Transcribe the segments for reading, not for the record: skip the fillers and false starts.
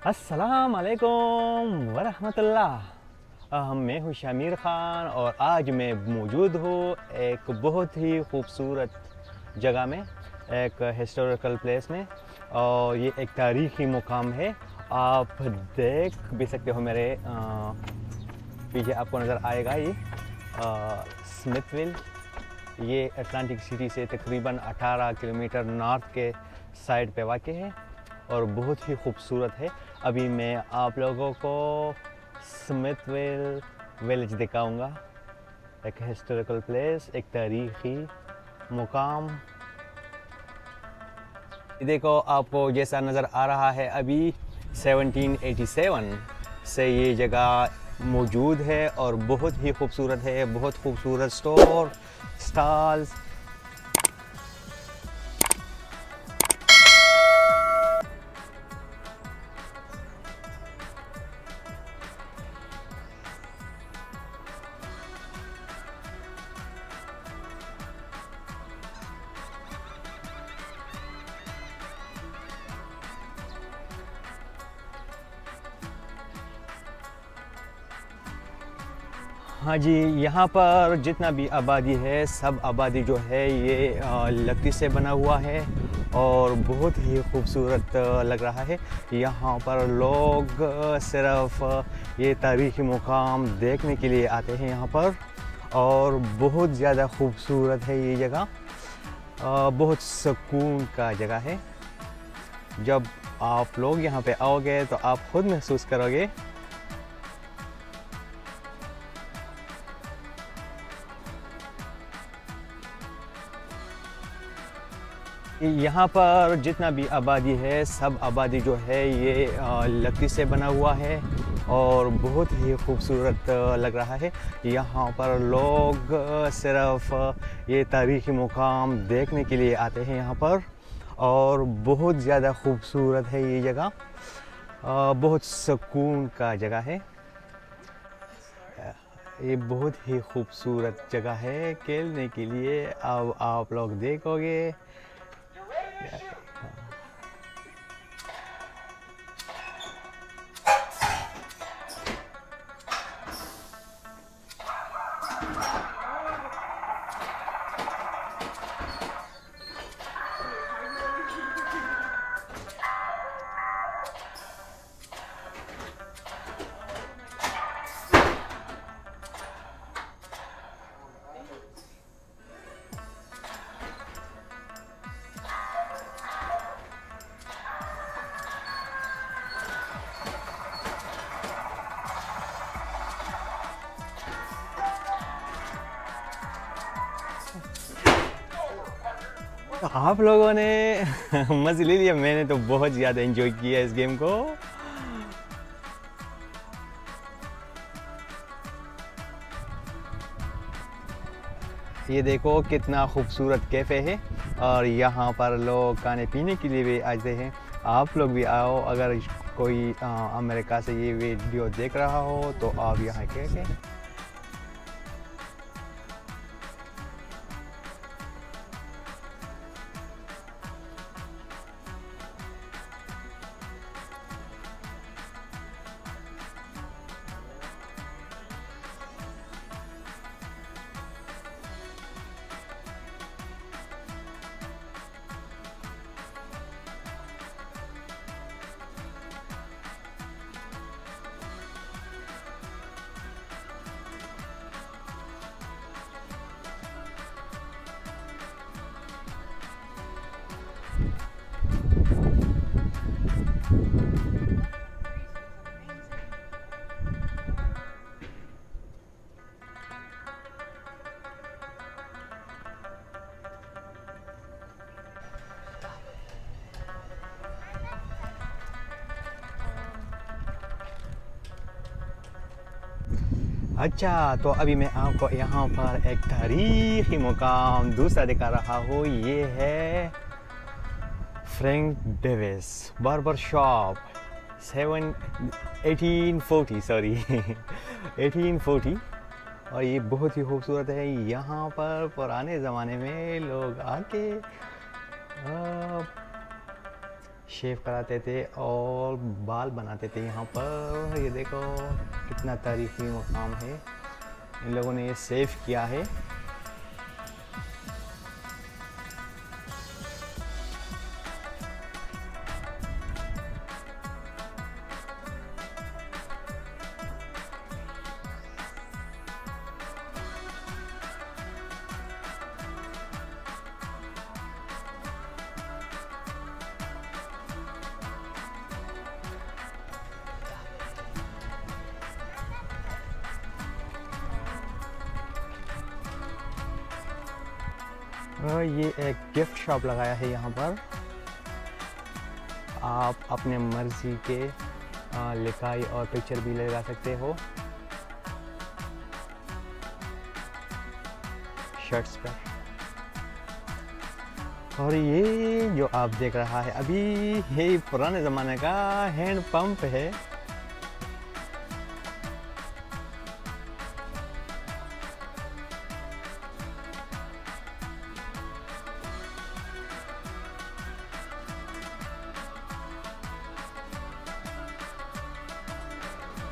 अस्सलाम वालेकुम वरहमतुल्लाह। मैं हूँ शामिर ख़ान और आज मैं मौजूद हूँ एक बहुत ही खूबसूरत जगह में, एक हिस्टोरिकल प्लेस में। और ये एक तारीख़ी मुकाम है। आप देख भी सकते हो मेरे पीछे आपको नज़र आएगा ये स्मिथविल। ये अटलांटिक सिटी से तकरीबन 18 किलोमीटर नॉर्थ के साइड पे वाक़ है और बहुत ही खूबसूरत है। अभी मैं आप लोगों को स्मिथविल विलेज दिखाऊंगा, एक हिस्टोरिकल प्लेस, एक तारीख़ी मुकाम। देखो आपको जैसा नज़र आ रहा है, अभी 1787 से ये जगह मौजूद है और बहुत ही खूबसूरत है। बहुत खूबसूरत स्टोर, स्टॉल्स, हाँ जी, यहाँ पर जितना भी आबादी है, सब आबादी जो है ये लकड़ी से बना हुआ है और बहुत ही खूबसूरत लग रहा है। यहाँ पर लोग सिर्फ ये तारीख़ी मुकाम देखने के लिए आते हैं यहाँ पर, और बहुत ज़्यादा खूबसूरत है ये जगह। बहुत सुकून का जगह है। जब आप लोग यहाँ पे आओगे तो आप खुद महसूस करोगे। यहाँ पर जितना भी आबादी है, सब आबादी जो है ये लकड़ी से बना हुआ है और बहुत ही खूबसूरत लग रहा है। यहाँ पर लोग सिर्फ ये तारीख़ी मुकाम देखने के लिए आते हैं यहाँ पर, और बहुत ज़्यादा खूबसूरत है ये जगह। बहुत सुकून का जगह है। ये बहुत ही खूबसूरत जगह है खेलने के लिए। अब आप लोग देखोगे। तो आप लोगों ने मज़े ले लिया। मैंने तो बहुत ज़्यादा एंजॉय किया इस गेम को। ये देखो कितना खूबसूरत कैफ़े है और यहाँ पर लोग खाने पीने के लिए भी आते हैं। आप लोग भी आओ। अगर कोई अमेरिका से ये वीडियो देख रहा हो तो आप यहाँ के अच्छा, तो अभी मैं आपको यहाँ पर एक तारीख़ी मुकाम दूसरा दिखा रहा हूँ। ये है Frank Davis barber shop. 1840 sorry 1840। और ये बहुत ही खूबसूरत है। यहाँ पर पुराने ज़माने में लोग आके शेव कराते थे और बाल बनाते थे यहाँ पर। ये देखो कितना तारीखी मकाम है, इन लोगों ने ये सेव किया है। ये एक गिफ्ट शॉप लगाया है यहाँ पर। आप अपने मर्जी के लिखाई और पिक्चर भी लगा सकते हो शर्ट्स पर। और ये जो आप देख रहा है अभी, ये पुराने ज़माने का हैंड पंप है।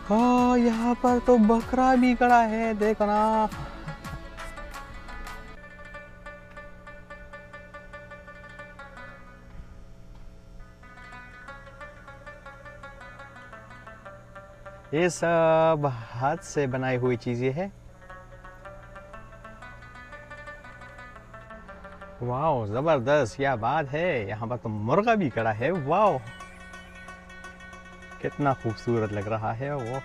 हाँ, यहाँ पर तो बकरा भी खड़ा है, देखो ना। ये सब हाथ से बनाई हुई चीजें हैं। वाह, जबरदस्त, क्या बात है। यहाँ पर तो मुर्गा भी खड़ा है। वाह, कितना खूबसूरत लग रहा है वो।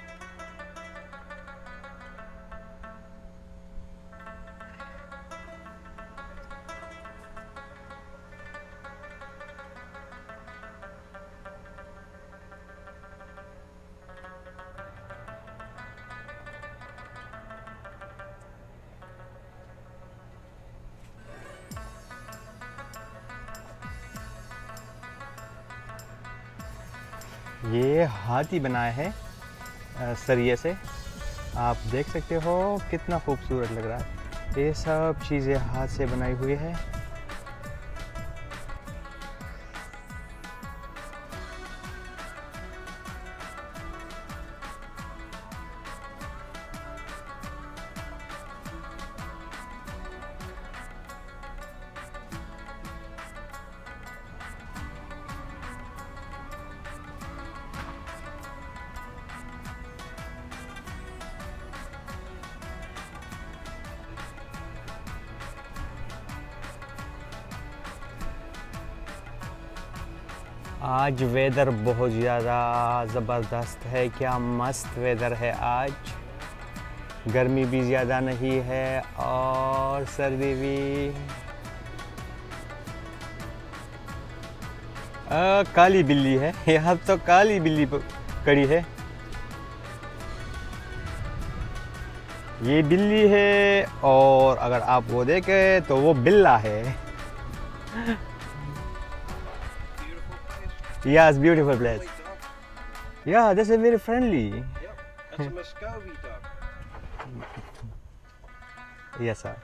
ये हाथी बनाया है सरिये से, आप देख सकते हो कितना खूबसूरत लग रहा है। ये सब चीज़ें हाथ से बनाई हुई है। आज वेदर बहुत ज़्यादा ज़बरदस्त है, क्या मस्त वेदर है आज। गर्मी भी ज़्यादा नहीं है और सर्दी भी। काली बिल्ली है यहाँ, तो काली बिल्ली खड़ी है। ये बिल्ली है और अगर आप वो देखें तो वो बिल्ला है। Yes, beautiful place. Yeah, this is very friendly. Yep, that's a Muscovy dog. Yes, sir.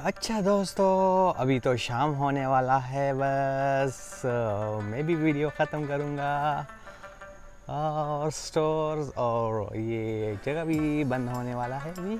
अच्छा दोस्तों, अभी तो शाम होने वाला है, बस मैं भी वीडियो ख़त्म करूँगा और स्टोर्स और ये जगह भी बंद होने वाला है अभी।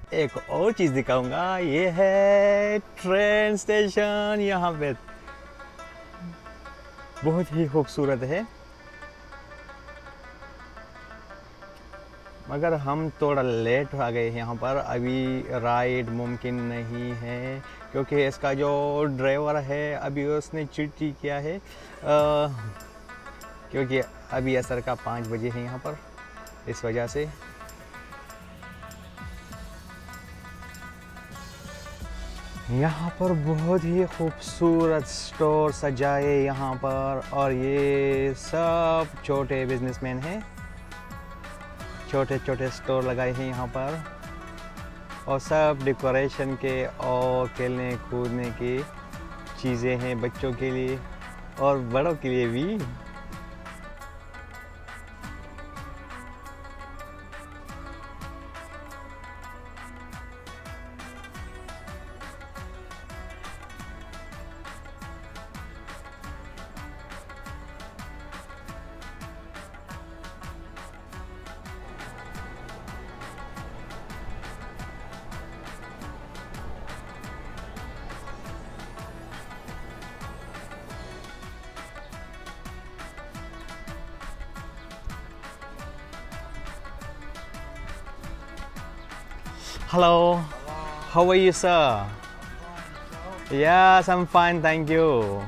एक और चीज़ दिखाऊंगा, ये है ट्रेन स्टेशन। यहाँ पे बहुत ही खूबसूरत है, मगर हम थोड़ा लेट आ गए हैं यहाँ पर। अभी राइड मुमकिन नहीं है क्योंकि इसका जो ड्राइवर है अभी उसने चिट्ठी किया है, क्योंकि अभी असर का 5 बजे है यहाँ पर, इस वजह से। यहाँ पर बहुत ही खूबसूरत स्टोर सजाए यहाँ पर, और ये सब छोटे बिजनेसमैन हैं, छोटे छोटे स्टोर लगाए हैं यहाँ पर, और सब डेकोरेशन के और खेलने कूदने की चीज़ें हैं बच्चों के लिए और बड़ों के लिए भी। Hello, how are you, sir? Yes, I'm fine, thank you.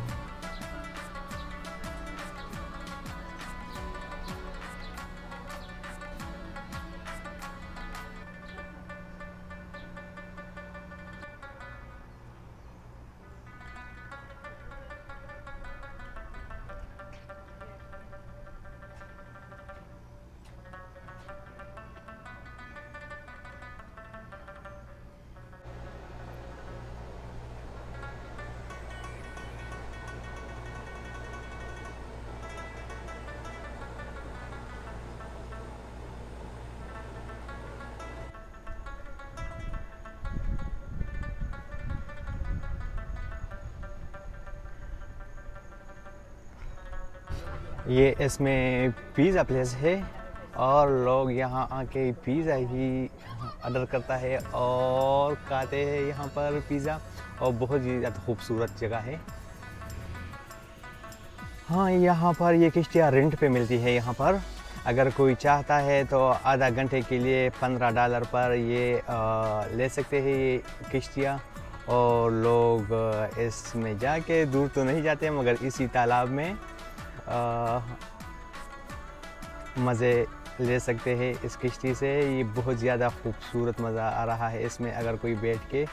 ये इसमें पिज़्ज़ा प्लेस है और लोग यहाँ आके पिज़्ज़ा ही ऑर्डर करता है और खाते हैं यहाँ पर पिज़्ज़ा, और बहुत ही ज़्यादा खूबसूरत जगह है। हाँ, यहाँ पर ये किश्तियाँ रेंट पे मिलती है यहाँ पर। अगर कोई चाहता है तो आधा घंटे के लिए $15 पर ये ले सकते हैं ये किश्तियाँ, और लोग इसमें जाके दूर तो नहीं जाते मगर इसी तालाब में मज़े ले सकते हैं इस किश्ती से। ये बहुत ज़्यादा खूबसूरत मज़ा आ रहा है इसमें अगर कोई बैठ के।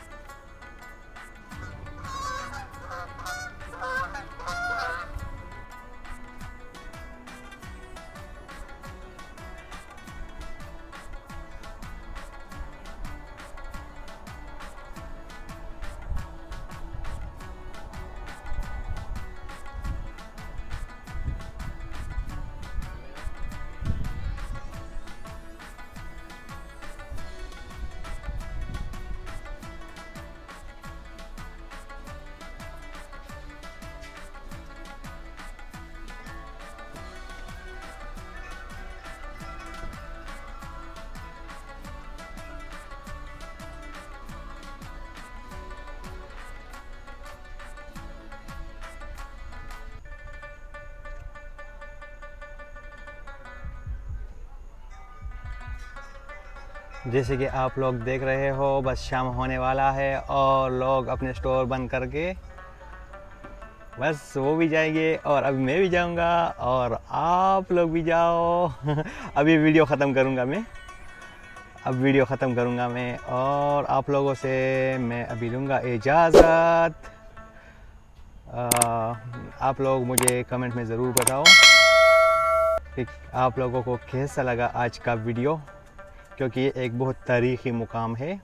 जैसे कि आप लोग देख रहे हो, बस शाम होने वाला है और लोग अपने स्टोर बंद करके बस वो भी जाएंगे और अभी मैं भी जाऊंगा और आप लोग भी जाओ। अभी वीडियो ख़त्म करूंगा मैं, अब वीडियो ख़त्म करूंगा मैं और आप लोगों से मैं अभी लूँगा इजाज़त। आप लोग मुझे कमेंट में ज़रूर बताओ कि आप लोगों को कैसा लगा आज का वीडियो, क्योंकि ये एक बहुत तारीख़ी मुकाम है।